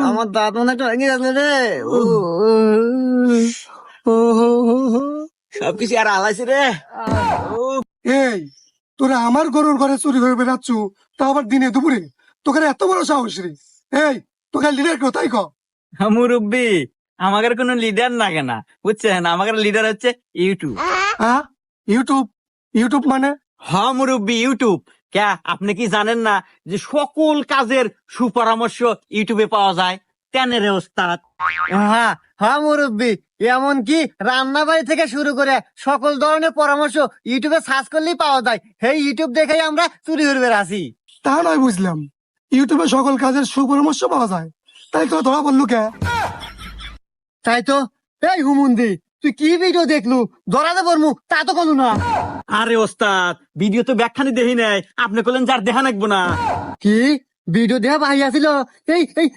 আমার দাঁত মনে একটা ভেঙে যাচ্ছে রে। সবকিছু আর আলাইছে রে। এই তোরা আমার গরুর ঘরে চুরি করে বেড়াচ্ছ, তা আবার দিনে দুপুরে? তোকে এত বড় সাহস রে? এই তোকে লিডার কোথায় ক? মুরব্বি, আমাদের কোনো লিডার লাগে না, বুঝছেন? আমাদের লিডার হচ্ছে ইউটিউব। হ্যাঁ, ইউটিউব? ইউটিউব মানে? হ্যাঁ মুরব্বি, ইউটিউব। ক্যা আপনি কি জানেন না যে সকল কাজের সুপরামর্শ ইউটিউবে পাওয়া যায়? কেন রে ওস্তাদ? হ্যাঁ হ্যাঁ মুরব্বি, এমনকি রান্না বাড়ি থেকে শুরু করে সকল ধরনের পরামর্শ ইউটিউবে সার্চ করলেই পাওয়া যায়। সেই ইউটিউব দেখেই আমরা চুরি করবে আসি। তা নয় বুঝলাম, ইউটিউবে সকল কাজের সুপরামর্শ পাওয়া যায়, তাই তোরা ধরা বললু কে? তাই তো। এই হুমুন্দি, তুই কি ভিডিও দেখলু? ধরাতে পারমু তা তো কলু না। আরে ওস্তাদ, ভিডিও তো ব্যাখ্যানি দেখি নাই, আপনি করলেন যার দেখা নাকবো না। কি ভিডিও দেখা ভাই আসিল? এই এই